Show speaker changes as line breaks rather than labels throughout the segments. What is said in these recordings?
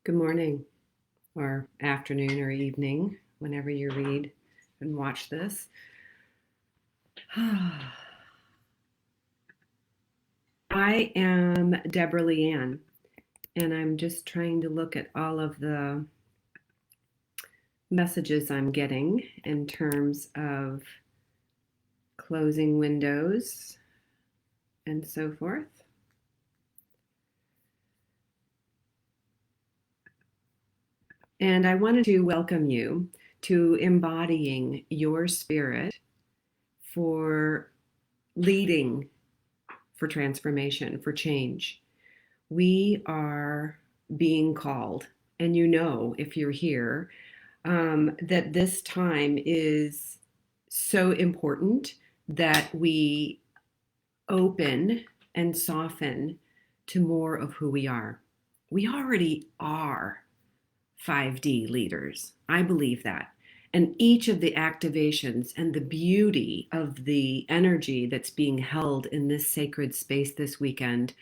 Good morning, or afternoon, or evening, whenever you read and watch this. I am Deborah LeeAnn, and I'm just trying to look at all of the messages I'm getting in terms of closing windows and so forth. And I wanted to welcome you to Embodying Your Spirit for leading for transformation, for change. We are being called, and if you're here, that this time is so important that we open and soften to more of who we are. We already are 5D leaders. I believe that. And each of the activations and the beauty of the energy that's being held in this sacred space this weekend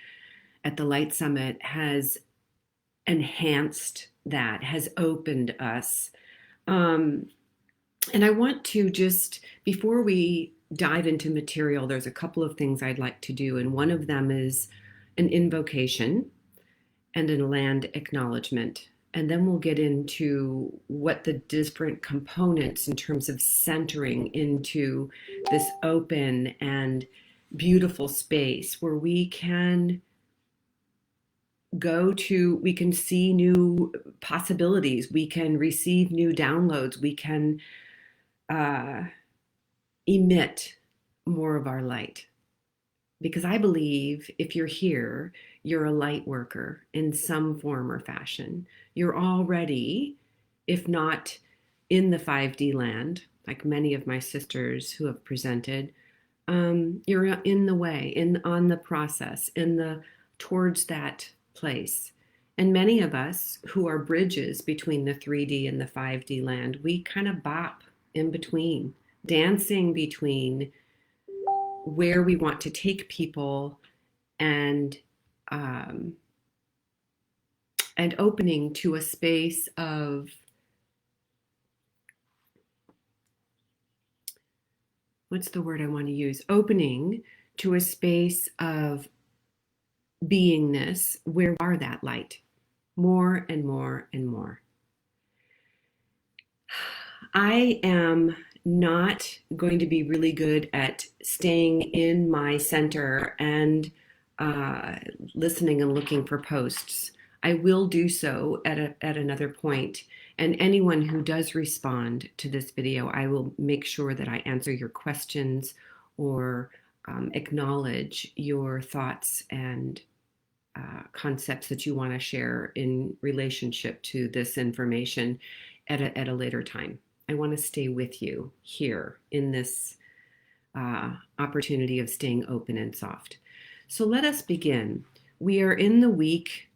at the Light Summit has enhanced that, has opened us. And I want to just, before we dive into material, there's a couple of things I'd like to do. And one of them is an invocation and a land acknowledgement. And then we'll get into what the different components in terms of centering into this open and beautiful space where we can we can see new possibilities, we can receive new downloads, we can emit more of our light. Because I believe if you're here, you're a light worker in some form or fashion. You're already, if not in the 5D land, like many of my sisters who have presented, you're in the way, on the process, towards that place. And many of us who are bridges between the 3D and the 5D land, we kind of bop in between, dancing between where we want to take people and opening to a space of what's the word I want to use? Opening to a space of beingness where we are that light more and more and more. I am not going to be really good at staying in my center and listening and looking for posts. I will do so at another point. And anyone who does respond to this video, I will make sure that I answer your questions or acknowledge your thoughts and concepts that you want to share in relationship to this information at a later time. I want to stay with you here in this opportunity of staying open and soft. So let us begin. We are in the week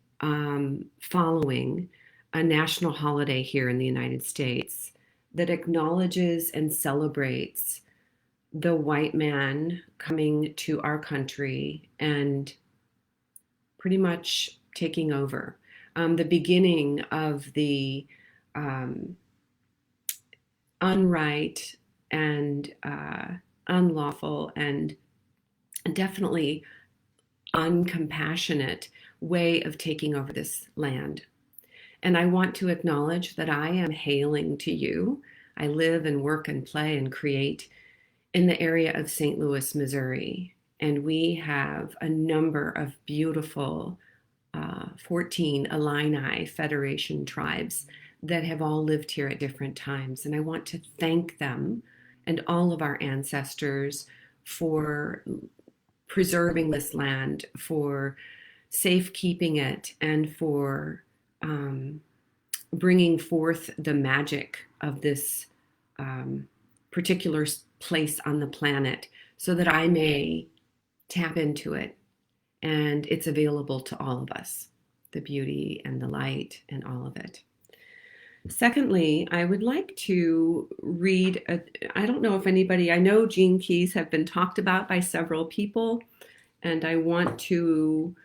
following a national holiday here in the United States that acknowledges and celebrates the white man coming to our country and pretty much taking over. The beginning of the unright and unlawful and definitely uncompassionate way of taking over this land. And I want to acknowledge that I am hailing to you. I live and work and play and create in the area of St. Louis, Missouri. And we have a number of beautiful 14 Illini Federation tribes that have all lived here at different times. And I want to thank them and all of our ancestors for preserving this land, for safekeeping it, and for bringing forth the magic of this particular place on the planet so that I may tap into it. And it's available to all of us, the beauty and the light and all of it. Secondly, I would like to read, I don't know if anybody, I know gene keys have been talked about by several people, and I want to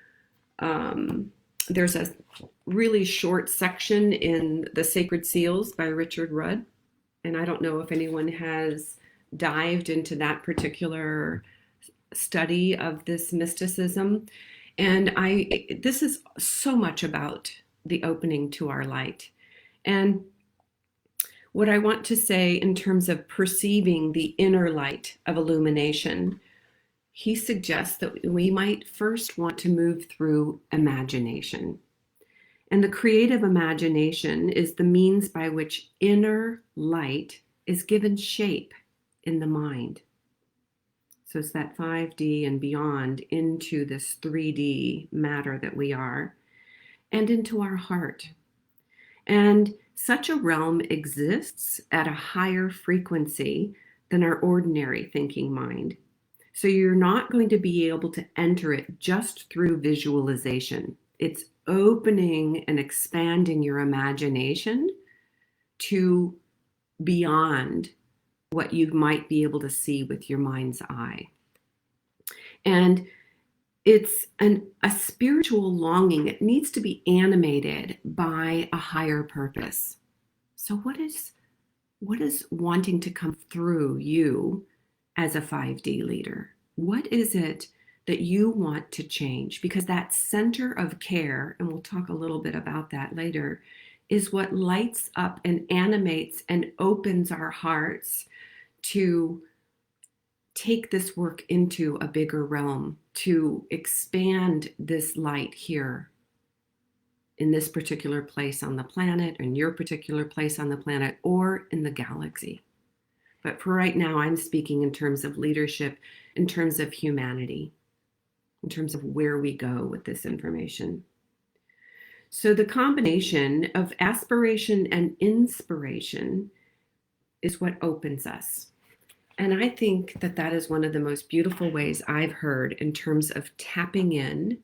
There's a really short section in The Sacred Seals by Richard Rudd. And I don't know if anyone has dived into that particular study of this mysticism. And this is so much about the opening to our light. And what I want to say in terms of perceiving the inner light of illumination, he suggests that we might first want to move through imagination. And the creative imagination is the means by which inner light is given shape in the mind. So it's that 5D and beyond into this 3D matter that we are, and into our heart. And such a realm exists at a higher frequency than our ordinary thinking mind. So you're not going to be able to enter it just through visualization. It's opening and expanding your imagination to beyond what you might be able to see with your mind's eye. And it's a spiritual longing. It needs to be animated by a higher purpose. So what is wanting to come through you as a 5D leader? What is it that you want to change? Because that center of care, and we'll talk a little bit about that later, is what lights up and animates and opens our hearts to take this work into a bigger realm, to expand this light here in this particular place on the planet, in your particular place on the planet, or in the galaxy. But for right now, I'm speaking in terms of leadership, in terms of humanity, in terms of where we go with this information. So the combination of aspiration and inspiration is what opens us. And I think that that is one of the most beautiful ways I've heard in terms of tapping in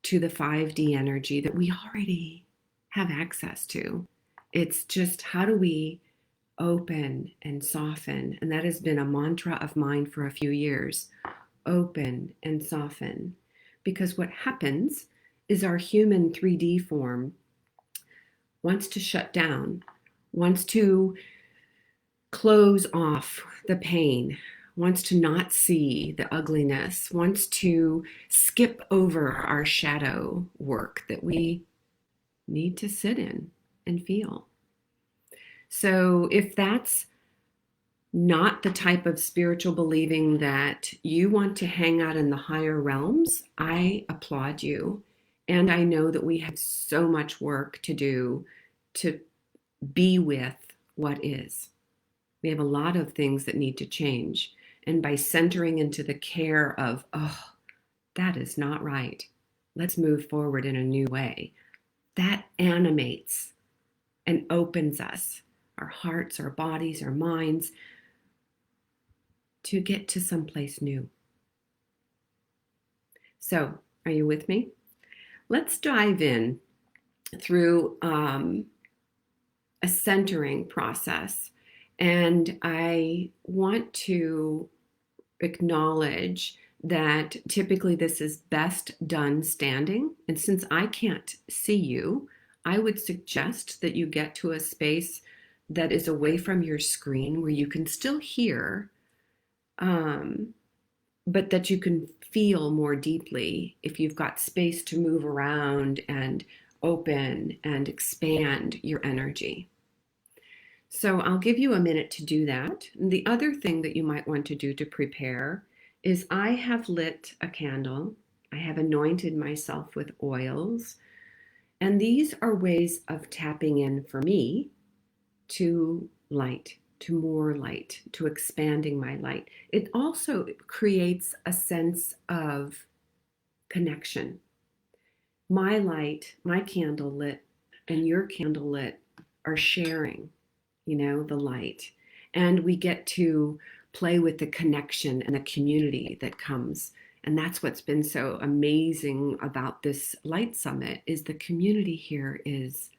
to the 5D energy that we already have access to. It's just how do we open and soften? And that has been a mantra of mine for a few years. Open and soften. Because what happens is our human 3D form wants to shut down, wants to close off the pain, wants to not see the ugliness, wants to skip over our shadow work that we need to sit in and feel. So if that's not the type of spiritual believing that you want to hang out in the higher realms, I applaud you. And I know that we have so much work to do to be with what is. We have a lot of things that need to change. And by centering into the care of, oh, that is not right. Let's move forward in a new way. That animates and opens us, our hearts, our bodies, our minds, to get to someplace new. So, are you with me? Let's dive in through a centering process. And I want to acknowledge that typically this is best done standing. And since I can't see you, I would suggest that you get to a space that is away from your screen where you can still hear, but that you can feel more deeply if you've got space to move around and open and expand your energy. So I'll give you a minute to do that. And the other thing that you might want to do to prepare is I have lit a candle. I have anointed myself with oils. And these are ways of tapping in for me to light, to more light, to expanding my light. It also creates a sense of connection. My light, my candle lit, and your candle lit are sharing, the light. And we get to play with the connection and the community that comes. And that's what's been so amazing about this Light Summit is the community here is,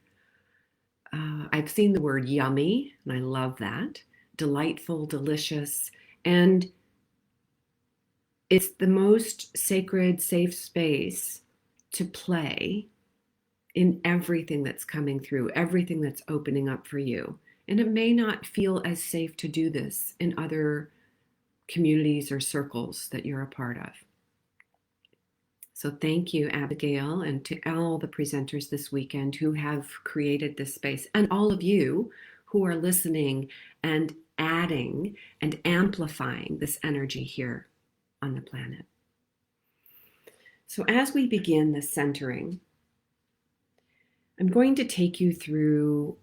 I've seen the word yummy, and I love that. Delightful, delicious. And it's the most sacred, safe space to play in everything that's coming through, everything that's opening up for you. And it may not feel as safe to do this in other communities or circles that you're a part of. So thank you, Abigail, and to all the presenters this weekend who have created this space, and all of you who are listening and adding and amplifying this energy here on the planet. So as we begin the centering, I'm going to take you through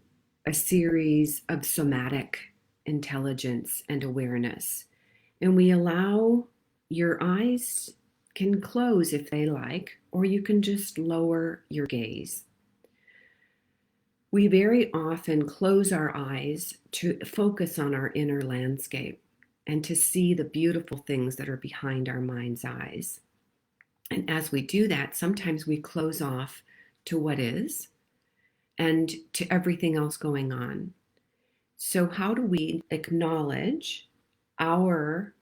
a series of somatic intelligence and awareness. And we allow your eyes can close if they like, or you can just lower your gaze. We very often close our eyes to focus on our inner landscape and to see the beautiful things that are behind our mind's eyes. And as we do that, sometimes we close off to what is and to everything else going on. So how do we acknowledge our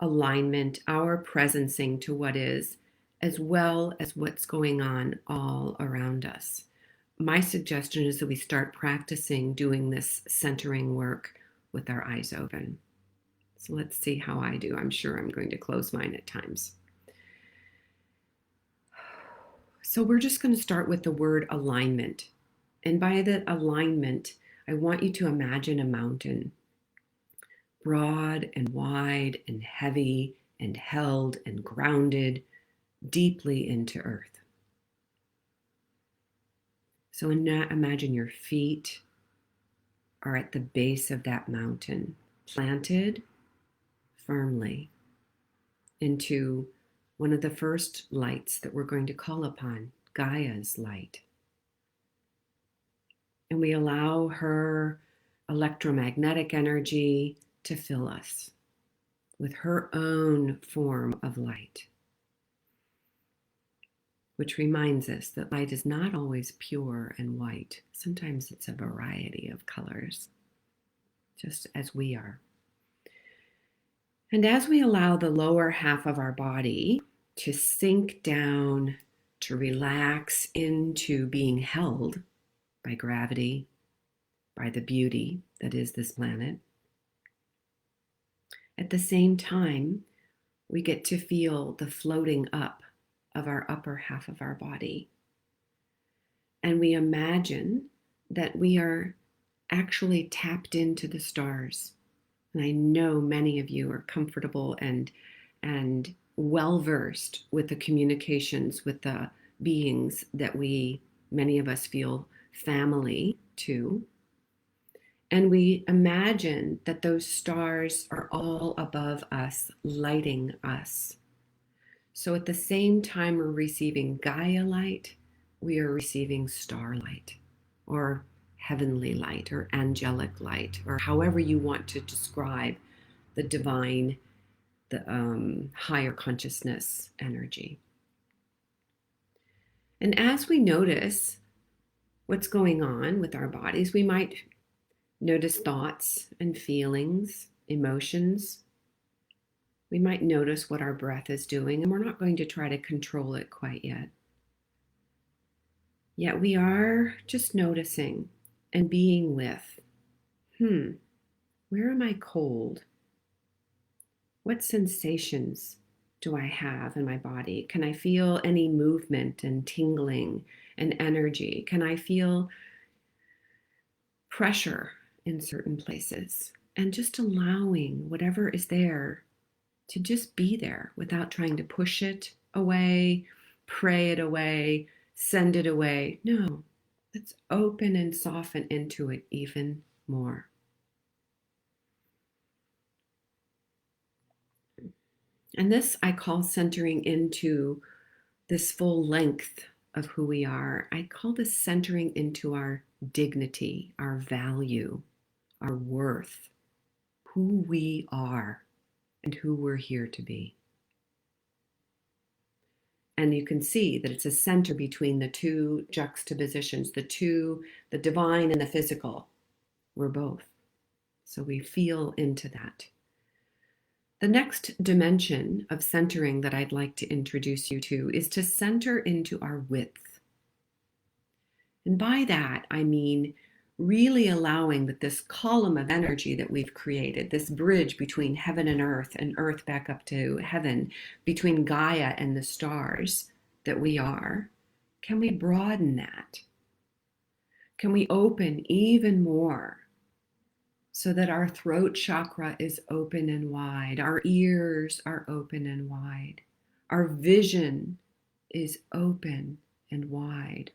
alignment, our presencing to what is, as well as what's going on all around us? My suggestion is that we start practicing doing this centering work with our eyes open. So let's see how I do. I'm sure I'm going to close mine at times. So we're just going to start with the word alignment. And by the alignment, I want you to imagine a mountain, broad and wide and heavy and held and grounded deeply into earth. So imagine your feet are at the base of that mountain, planted firmly into one of the first lights that we're going to call upon, Gaia's light. And we allow her electromagnetic energy to fill us with her own form of light, which reminds us that light is not always pure and white. Sometimes it's a variety of colors, just as we are. And as we allow the lower half of our body to sink down, to relax into being held by gravity, by the beauty that is this planet, at the same time, we get to feel the floating up of our upper half of our body. And we imagine that we are actually tapped into the stars. And I know many of you are comfortable and well-versed with the communications with the beings that many of us feel family to. And we imagine that those stars are all above us, lighting us. So at the same time we're receiving Gaia light, we are receiving starlight, or heavenly light, or angelic light, or however you want to describe the divine, the higher consciousness energy. And as we notice what's going on with our bodies, we might notice thoughts and feelings, emotions. We might notice what our breath is doing, and we're not going to try to control it quite yet. Yet we are just noticing and being with, where am I cold? What sensations do I have in my body? Can I feel any movement and tingling and energy? Can I feel pressure in certain places? And just allowing whatever is there to just be there without trying to push it away, pray it away, send it away. No, let's open and soften into it even more. And this I call centering into this full length of who we are. I call this centering into our dignity, our value, our worth, who we are and who we're here to be. And you can see that it's a center between the two juxtapositions, the divine and the physical. We're both. So we feel into that. The next dimension of centering that I'd like to introduce you to is to center into our width. And by that, I mean really allowing that this column of energy that we've created, this bridge between heaven and earth back up to heaven, between Gaia and the stars that we are, can we broaden that? Can we open even more so that our throat chakra is open and wide, our ears are open and wide, our vision is open and wide,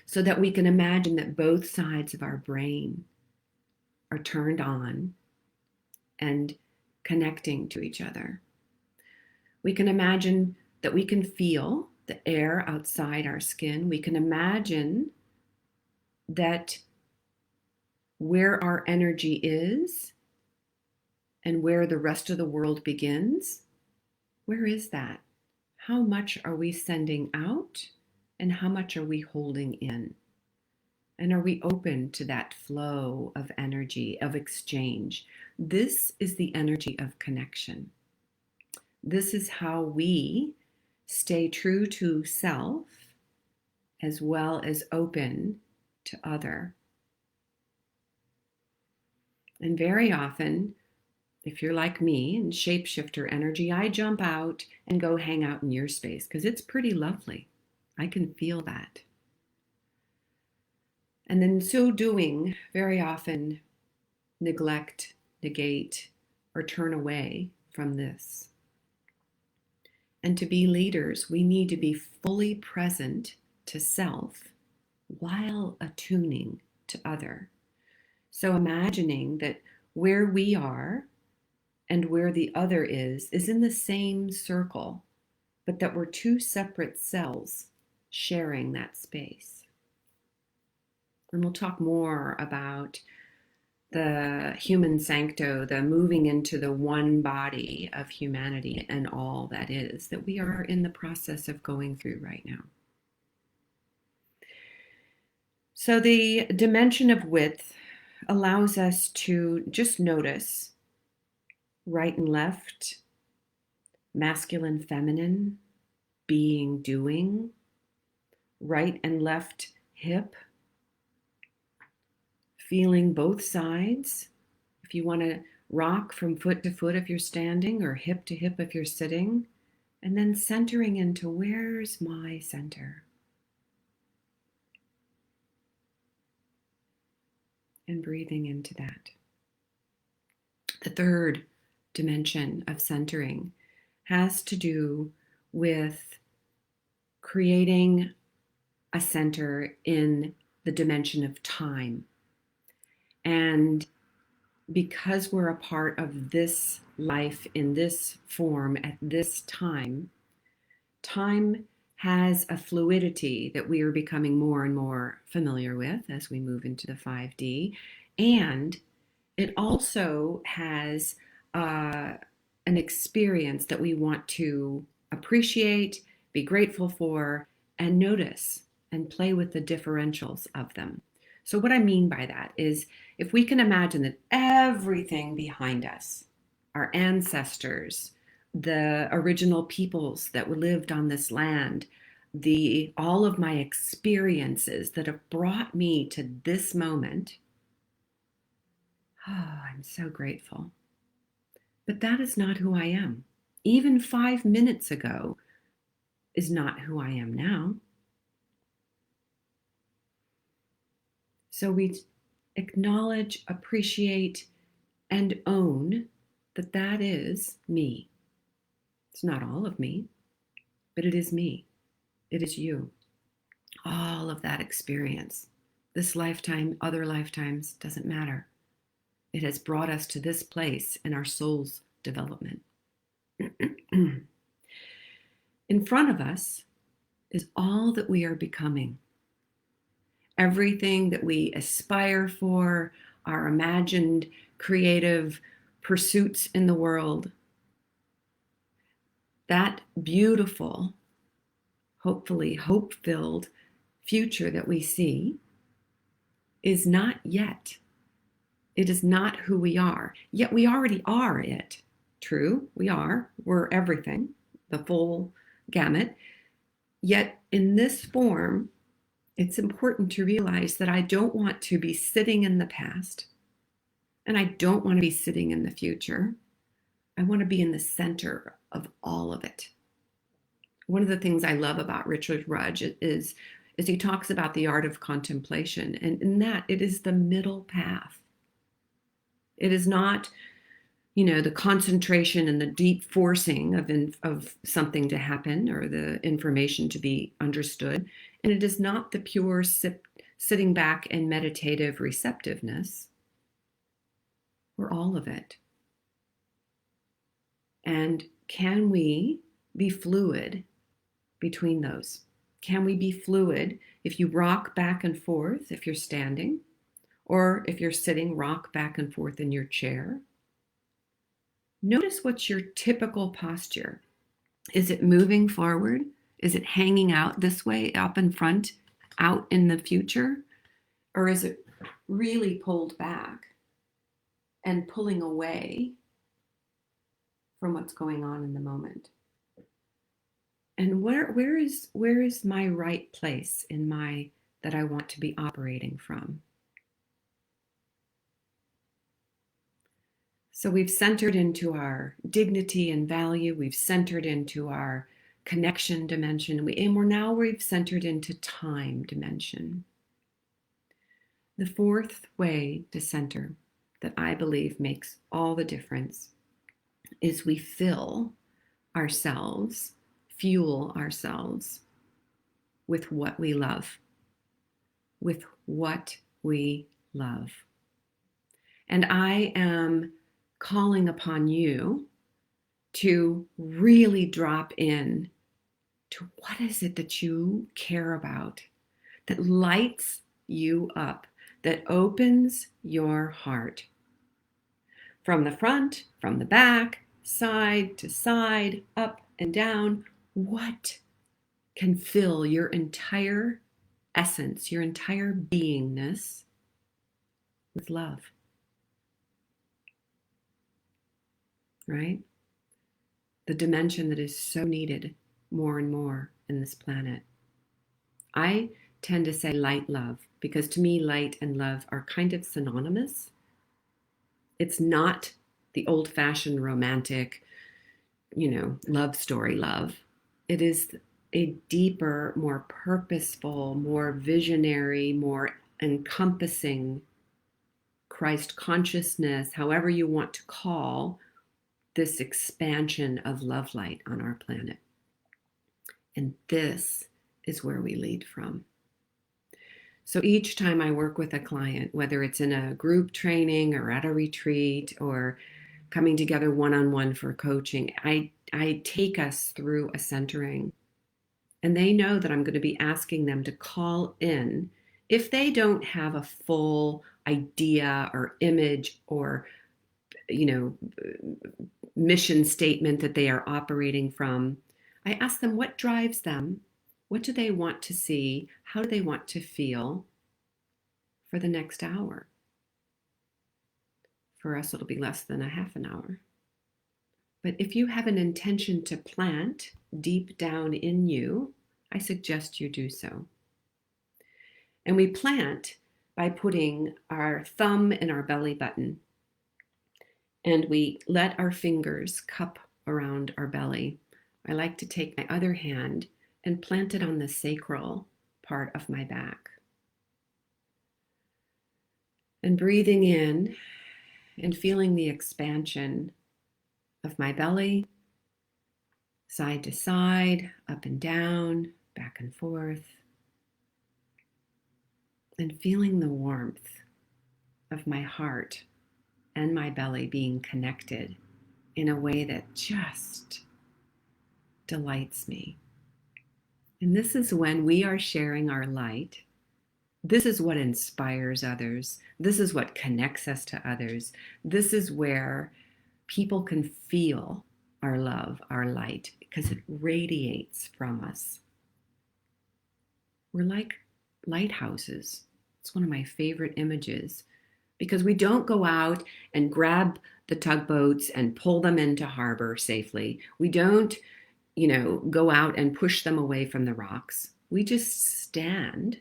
so that we can imagine that both sides of our brain are turned on and connecting to each other. We can imagine that we can feel the air outside our skin. We can imagine that where our energy is and where the rest of the world begins, where is that? How much are we sending out and how much are we holding in? And are we open to that flow of energy, of exchange? This is the energy of connection. This is how we stay true to self as well as open to other. And very often, if you're like me and shapeshifter energy, I jump out and go hang out in your space because it's pretty lovely. I can feel that. And in so doing, very often neglect, negate, or turn away from this. And to be leaders, we need to be fully present to self while attuning to other. So imagining that where we are and where the other is in the same circle, but that we're two separate cells sharing that space. And we'll talk more about the human sancto, the moving into the one body of humanity and all that is, that we are in the process of going through right now. So the dimension of width allows us to just notice right and left, masculine, feminine, being, doing, right and left hip, feeling both sides. If you want to rock from foot to foot if you're standing, or hip to hip if you're sitting, and then centering into where's my center. And breathing into that. The third dimension of centering has to do with creating a center in the dimension of time. And because we're a part of this life in this form at this time, time has a fluidity that we are becoming more and more familiar with as we move into the 5D. And it also has an experience that we want to appreciate, be grateful for, and notice and play with the differentials of them. So what I mean by that is, if we can imagine that everything behind us, our ancestors, the original peoples that lived on this land, all of my experiences that have brought me to this moment, I'm so grateful. But that is not who I am. Even 5 minutes ago is not who I am now. So we acknowledge, appreciate, and own that that is me. It's not all of me, but it is me. It is you. All of that experience, this lifetime, other lifetimes, doesn't matter. It has brought us to this place in our soul's development. In front of us is all that we are becoming. Everything that we aspire for, our imagined creative pursuits in the world, that beautiful, hopefully hope-filled future that we see is not yet. It is not who we are. Yet we already are it. True, we are. We're everything, the full gamut. Yet in this form, it's important to realize that I don't want to be sitting in the past, and I don't want to be sitting in the future. I want to be in the center of all of it. One of the things I love about Richard Rudge is he talks about the art of contemplation, and in that it is the middle path. It is not, the concentration and the deep forcing of something to happen or the information to be understood, and it is not the pure sitting back and meditative receptiveness. We're all of it. And can we be fluid between those? Can we be fluid if you rock back and forth if you're standing, or if you're sitting, rock back and forth in your chair? Notice what's your typical posture. Is it moving forward? Is it hanging out this way, up in front, out in the future? Or is it really pulled back and pulling away from what's going on in the moment? And where is my right place in that I want to be operating from? So we've centered into our dignity and value. We've centered into our connection dimension. We've centered into time dimension. The fourth way to center that I believe makes all the difference is we fuel ourselves with what we love. With what we love. And I am calling upon you to really drop in to what is it that you care about, that lights you up, that opens your heart. From the front, from the back, side to side, up and down, what can fill your entire essence, your entire beingness with love? Right? The dimension that is so needed more and more in this planet. I tend to say light love because to me, light and love are kind of synonymous. It's not the old-fashioned romantic, love story love. It is a deeper, more purposeful, more visionary, more encompassing Christ consciousness, however you want to call this expansion of love light on our planet. And this is where we lead from. So each time I work with a client, whether it's in a group training or at a retreat or coming together one-on-one for coaching, I take us through a centering. And they know that I'm going to be asking them to call in if they don't have a full idea or image or, mission statement that they are operating from. I ask them what drives them. What do they want to see? How do they want to feel for the next hour? For us, it'll be less than a half an hour. But if you have an intention to plant deep down in you, I suggest you do so. And we plant by putting our thumb in our belly button. And we let our fingers cup around our belly. I like to take my other hand and plant it on the sacral part of my back. And breathing in and feeling the expansion of my belly, side to side, up and down, back and forth. And feeling the warmth of my heart and my belly being connected in a way that just delights me. And this is when we are sharing our light. This is what inspires others. This is what connects us to others. This is where people can feel our love, our light, because it radiates from us. We're like lighthouses. It's one of my favorite images because we don't go out and grab the tugboats and pull them into harbor safely. We don't, go out and push them away from the rocks. We just stand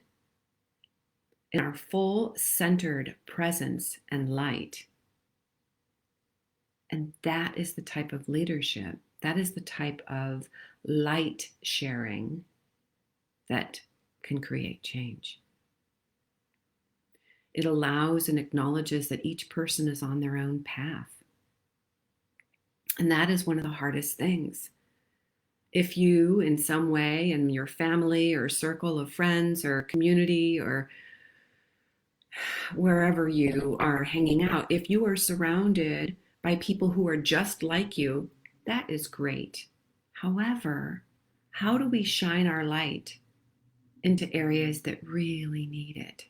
in our full centered presence and light. And that is the type of leadership, that is the type of light sharing that can create change. It allows and acknowledges that each person is on their own path. And that is one of the hardest things. If you, in some way, in your family or circle of friends or community or wherever you are hanging out, if you are surrounded by people who are just like you, that is great. However, how do we shine our light into areas that really need it?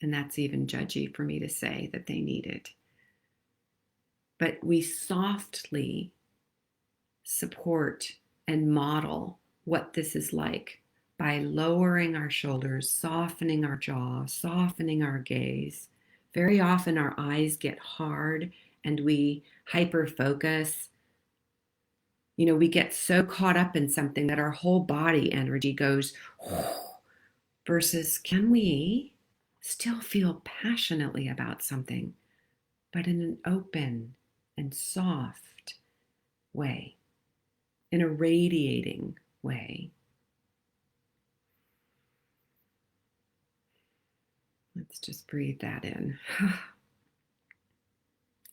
And that's even judgy for me to say that they need it. But we softly support and model what this is like by lowering our shoulders, softening our jaw, softening our gaze. Very often our eyes get hard and we hyper focus. We get so caught up in something that our whole body energy goes, versus can we still feel passionately about something, but in an open and soft way, in a radiating way. Let's just breathe that in.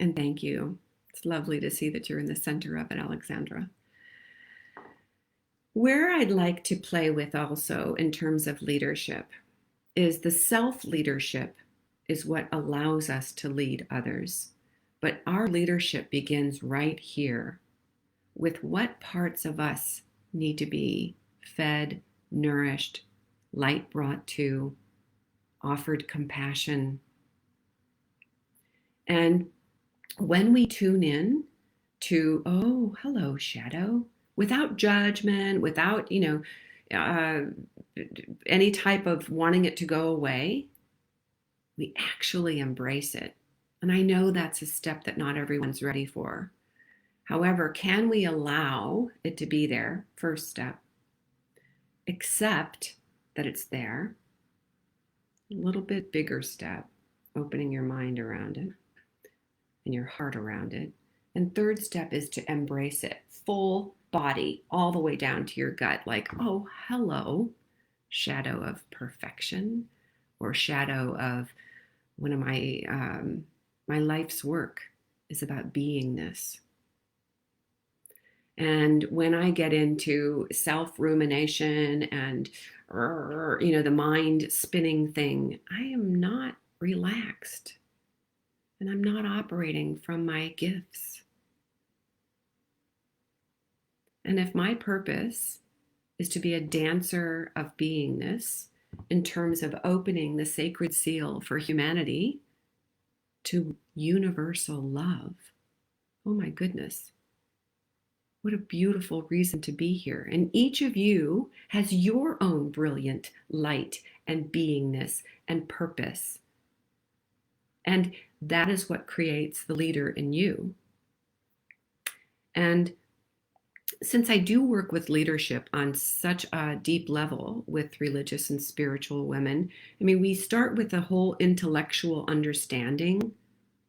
And thank you. It's lovely to see that you're in the center of it, Alexandra. Where I'd like to play with also in terms of leadership is the self-leadership is what allows us to lead others. But our leadership begins right here with what parts of us need to be fed, nourished, light brought to, offered compassion. And when we tune in to, oh, hello, shadow, without judgment, without, any type of wanting it to go away, we actually embrace it. And I know that's a step that not everyone's ready for. However, can we allow it to be there? First step. Accept that it's there. A little bit bigger step, opening your mind around it and your heart around it. And third step is to embrace it, full body, all the way down to your gut, like, oh, hello, shadow of perfection, or shadow of one of my life's work is about beingness. And when I get into self-rumination and, the mind spinning thing, I am not relaxed and I'm not operating from my gifts. And if my purpose is to be a dancer of beingness in terms of opening the sacred seal for humanity to universal love, oh my goodness. What a beautiful reason to be here. And each of you has your own brilliant light and beingness and purpose. And that is what creates the leader in you. And since I do work with leadership on such a deep level with religious and spiritual women, we start with a whole intellectual understanding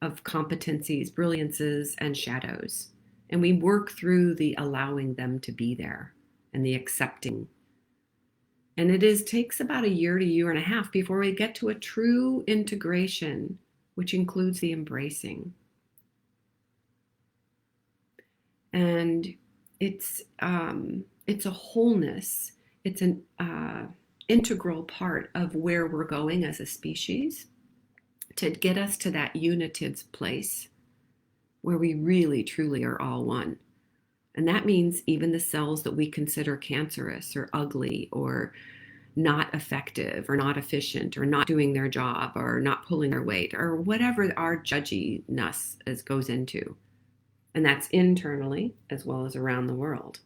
of competencies, brilliances, and shadows. And we work through the allowing them to be there and the accepting. And it takes about a year to year and a half before we get to a true integration, which includes the embracing. And it's a wholeness. It's an integral part of where we're going as a species to get us to that united place where we really, truly are all one. And that means even the cells that we consider cancerous or ugly or not effective or not efficient or not doing their job or not pulling their weight or whatever our judginess goes into. And that's internally as well as around the world.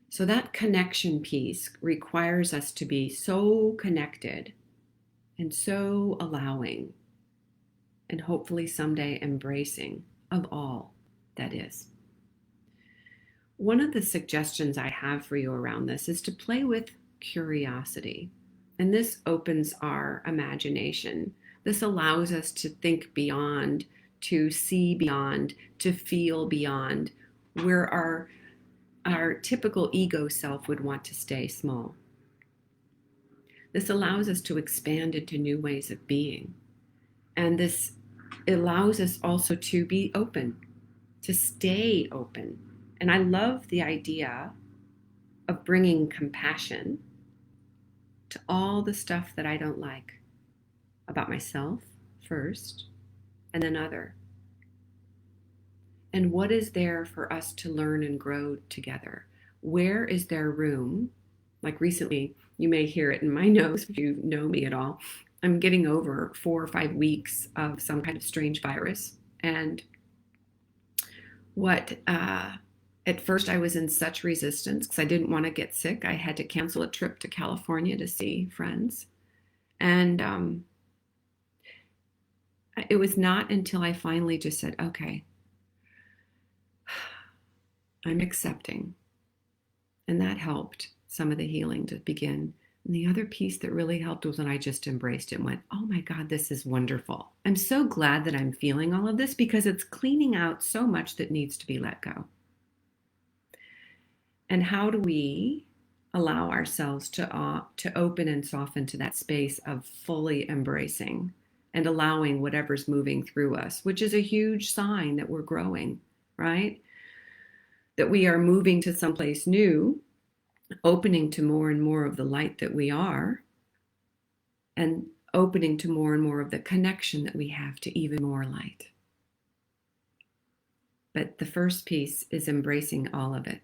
So that connection piece requires us to be so connected and so allowing and hopefully someday embracing of all that is. One of the suggestions I have for you around this is to play with curiosity. And this opens our imagination. This allows us to think beyond, to see beyond, to feel beyond, where our typical ego self would want to stay small. This allows us to expand into new ways of being. And this allows us also to be open, to stay open. And I love the idea of bringing compassion to all the stuff that I don't like about myself first, and then other. And what is there for us to learn and grow together? Where is there room? Like recently, you may hear it in my nose if you know me at all. I'm getting over 4 or 5 weeks of some kind of strange virus. And at first I was in such resistance because I didn't want to get sick. I had to cancel a trip to California to see friends. And it was not until I finally just said, okay, I'm accepting. And that helped some of the healing to begin. And the other piece that really helped was when I just embraced it and went, oh my God, this is wonderful. I'm so glad that I'm feeling all of this because it's cleaning out so much that needs to be let go. And how do we allow ourselves to open and soften to that space of fully embracing and allowing whatever's moving through us, which is a huge sign that we're growing, right? That we are moving to someplace new, opening to more and more of the light that we are, and opening to more and more of the connection that we have to even more light. But the first piece is embracing all of it.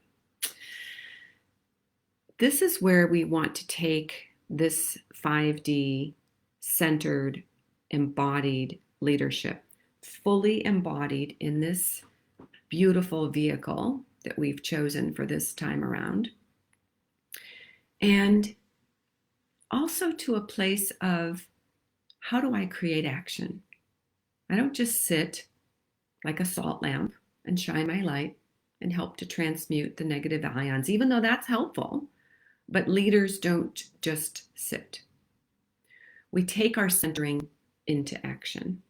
This is where we want to take this 5D centered, embodied leadership, fully embodied in this beautiful vehicle that we've chosen for this time around. And also to a place of, how do I create action? I don't just sit like a salt lamp and shine my light and help to transmute the negative ions, even though that's helpful. But leaders don't just sit. We take our centering into action.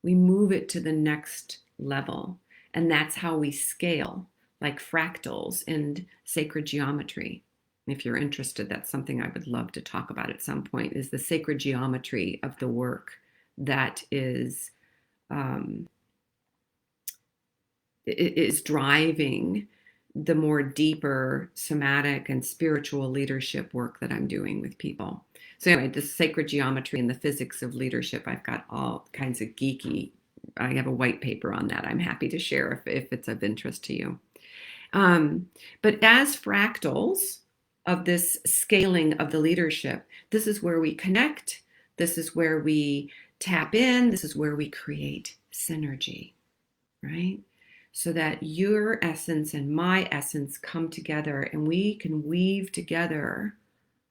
We move it to the next level. And that's how we scale, like fractals in sacred geometry. If you're interested, that's something I would love to talk about at some point, is the sacred geometry of the work that is driving the more deeper somatic and spiritual leadership work that I'm doing with people. So anyway, the sacred geometry and the physics of leadership, I've got all kinds of geeky, I have a white paper on that I'm happy to share if it's of interest to you. But as fractals of this scaling of the leadership, this is where we connect, this is where we tap in, this is where we create synergy, right? So that your essence and my essence come together and we can weave together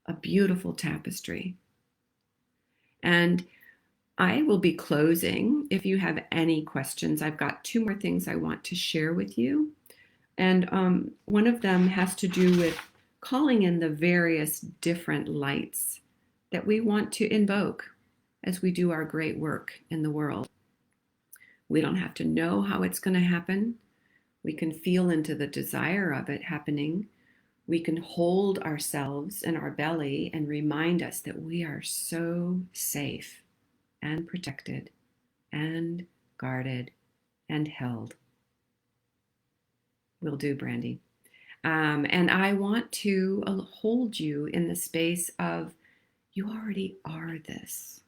a beautiful tapestry. And I will be closing. If you have any questions, I've got 2 more things I want to share with you. And one of them has to do with calling in the various different lights that we want to invoke as we do our great work in the world. We don't have to know how it's going to happen. We can feel into the desire of it happening. We can hold ourselves in our belly and remind us that we are so safe and protected and guarded and held. Will do, Brandy. And I want to hold you in the space of, you already are this.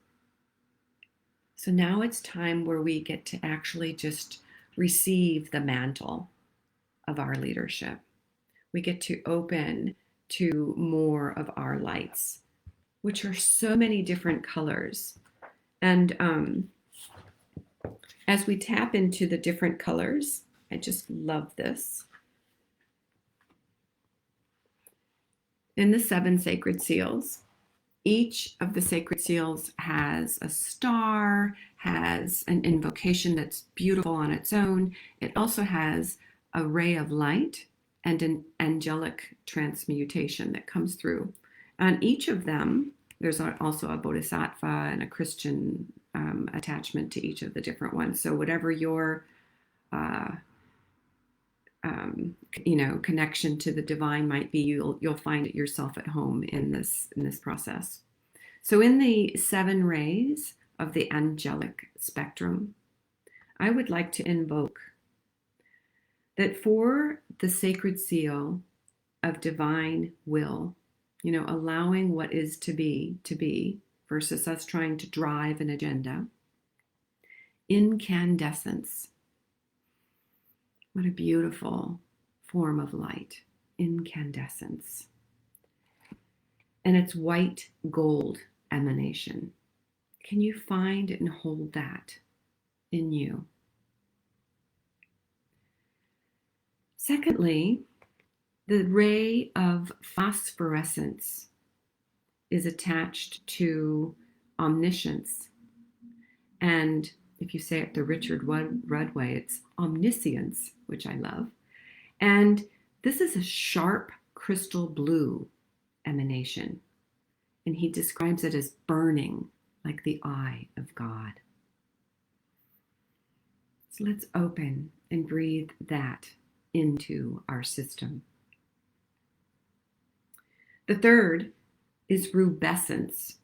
So now it's time where we get to actually just receive the mantle of our leadership. We get to open to more of our lights, which are so many different colors. And as we tap into the different colors, I just love this. In the 7 sacred seals, each of the sacred seals has a star, has an invocation that's beautiful on its own. It also has a ray of light and an angelic transmutation that comes through. On each of them, there's also a bodhisattva and a Christian attachment to each of the different ones. So whatever your uh, connection to the divine might be, you'll find it yourself at home in this process. So in the 7 rays of the angelic spectrum, I would like to invoke that for the sacred seal of divine will, allowing what is to be versus us trying to drive an agenda. Incandescence. What a beautiful form of light. Incandescence. And it's white gold emanation. Can you find and hold that in you? Secondly, the ray of phosphorescence is attached to omniscience. And if you say it the Richard Rudd way, it's omniscience, which I love. And this is a sharp crystal blue emanation. And he describes it as burning like the eye of God. So let's open and breathe that into our system. The third is rubescence.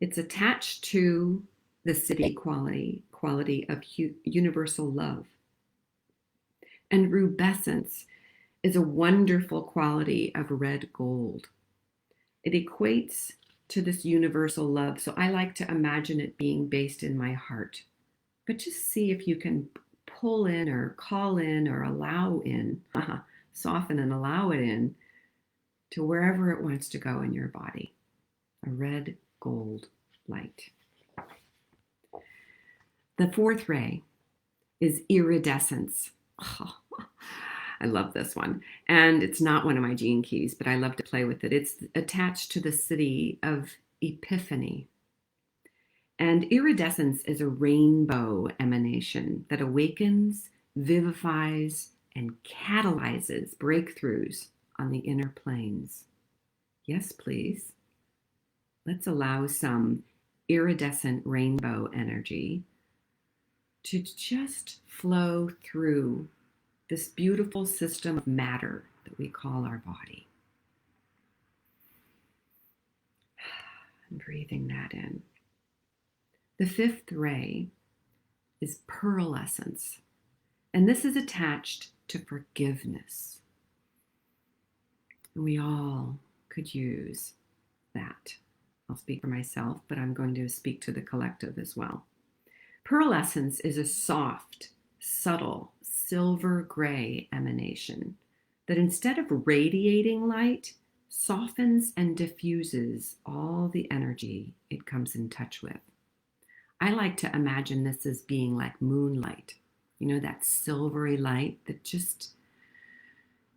It's attached to the city quality of universal love. And rubescence is a wonderful quality of red gold. It equates to this universal love. So I like to imagine it being based in my heart. But just see if you can pull in or call in or allow in, soften and allow it in to wherever it wants to go in your body. A red gold light. The fourth ray is iridescence. Oh, I love this one. And it's not one of my gene keys, but I love to play with it. It's attached to the city of Epiphany. And iridescence is a rainbow emanation that awakens, vivifies, and catalyzes breakthroughs on the inner planes. Yes, please. Let's allow some iridescent rainbow energy to just flow through this beautiful system of matter that we call our body. And breathing that in. The fifth ray is pearlescence, and this is attached to forgiveness. And we all could use that. I'll speak for myself, but I'm going to speak to the collective as well. Pearlescence is a soft, subtle, silver gray emanation that instead of radiating light, softens and diffuses all the energy it comes in touch with. I like to imagine this as being like moonlight, that silvery light that just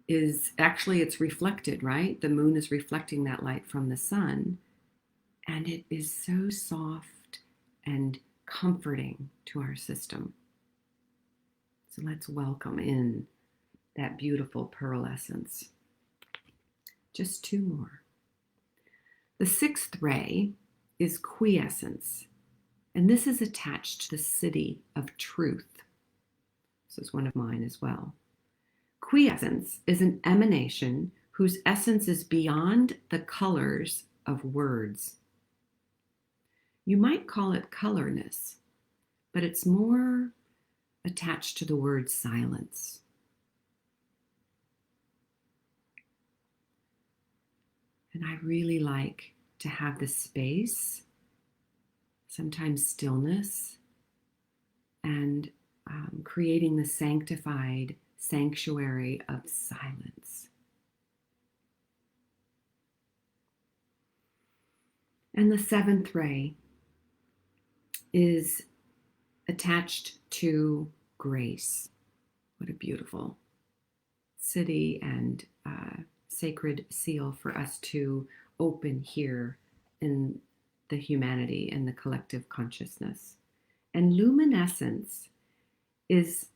is, actually it's reflected, right? The moon is reflecting that light from the sun, and it is so soft and comforting to our system. So let's welcome in that beautiful pearlescence. Just 2 more. The sixth ray is quiescence, and this is attached to the city of truth. This is one of mine as well. Quiescence is an emanation whose essence is beyond the colors of words. You might call it colorness, but it's more attached to the word silence. And I really like to have the space, sometimes stillness, and creating the sanctified sanctuary of silence. And the seventh ray is attached to grace. What a beautiful city and sacred seal for us to open here in the humanity and the collective consciousness. And luminescence is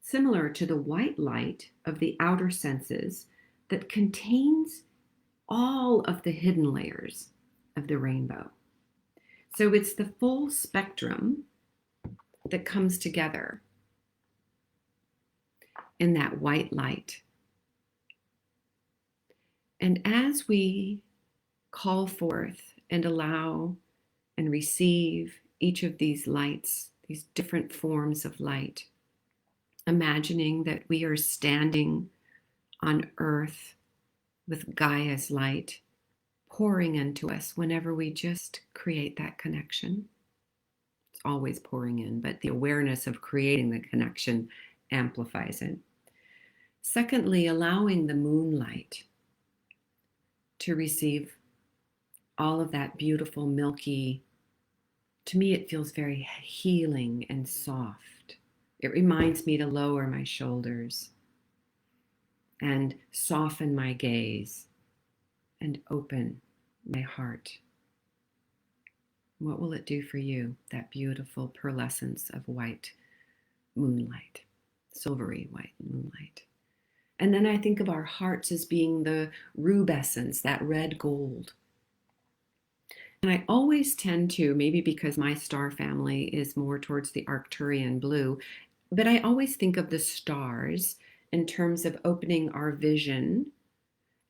similar to the white light of the outer senses that contains all of the hidden layers of the rainbow. So it's the full spectrum that comes together in that white light. And as we call forth and allow and receive each of these lights, these different forms of light, imagining that we are standing on earth with Gaia's light pouring into us whenever we just create that connection. It's always pouring in, but the awareness of creating the connection amplifies it. Secondly, allowing the moonlight to receive all of that beautiful, milky, to me it feels very healing and soft. It reminds me to lower my shoulders and soften my gaze and open my heart. What will it do for you, that beautiful pearlescence of white moonlight, silvery white moonlight? And then I think of our hearts as being the rubescence, that red gold. And I always tend to, maybe because my star family is more towards the Arcturian blue, but I always think of the stars in terms of opening our vision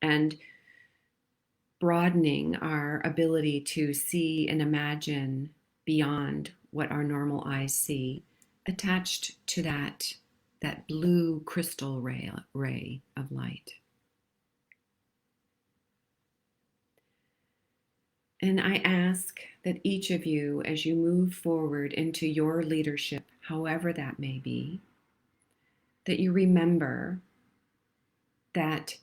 and broadening our ability to see and imagine beyond what our normal eyes see, attached to that blue crystal ray of light. And I ask that each of you, as you move forward into your leadership, however that may be, that you remember that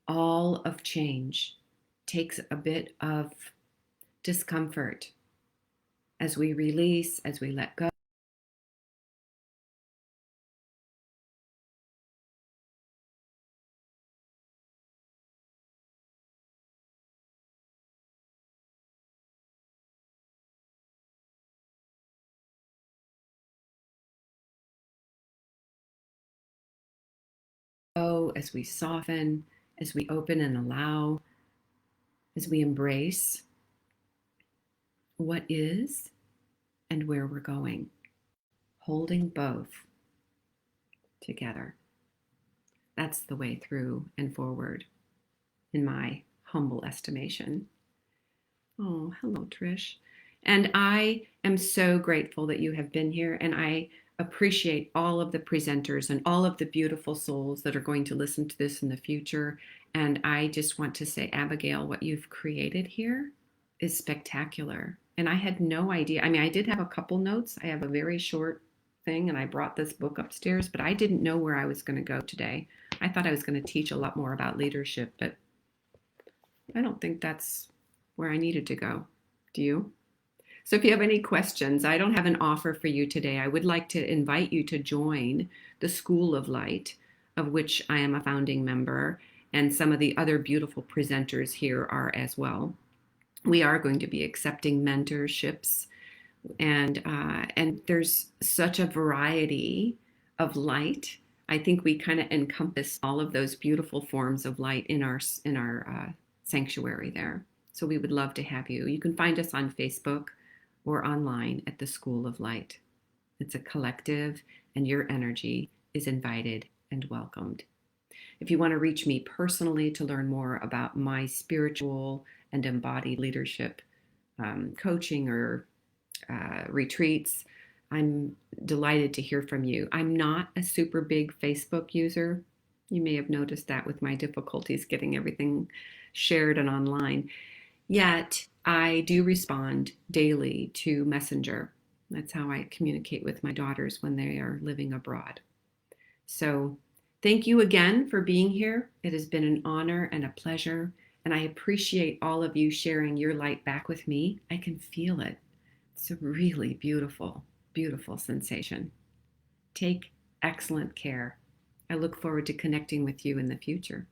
all of change takes a bit of discomfort as we release, as we let go. As we soften, as we open and allow, as we embrace what is and where we're going, holding both together. That's the way through and forward, in my humble estimation. Oh, hello, Trish. And I am so grateful that you have been here, and I appreciate all of the presenters and all of the beautiful souls that are going to listen to this in the future. And I just want to say, Abigail, what you've created here is spectacular. And I had no idea. I mean, I did have a couple notes. I have a very short thing, and I brought this book upstairs, but I didn't know where I was going to go today. I thought I was going to teach a lot more about leadership, but I don't think that's where I needed to go. Do you? So if you have any questions, I don't have an offer for you today. I would like to invite you to join the School of Light, of which I am a founding member, and some of the other beautiful presenters here are as well. We are going to be accepting mentorships, and there's such a variety of light. I think we kind of encompass all of those beautiful forms of light in our sanctuary there. So we would love to have you. You can find us on Facebook or online at the School of Light. It's a collective, and your energy is invited and welcomed. If you want to reach me personally to learn more about my spiritual and embodied leadership coaching or retreats, I'm delighted to hear from you. I'm not a super big Facebook user. You may have noticed that with my difficulties getting everything shared and online. Yet I do respond daily to Messenger. That's how I communicate with my daughters when they are living abroad. So thank you again for being here. It has been an honor and a pleasure, and I appreciate all of you sharing your light back with me. I can feel it. It's a really beautiful, beautiful sensation. Take excellent care. I look forward to connecting with you in the future.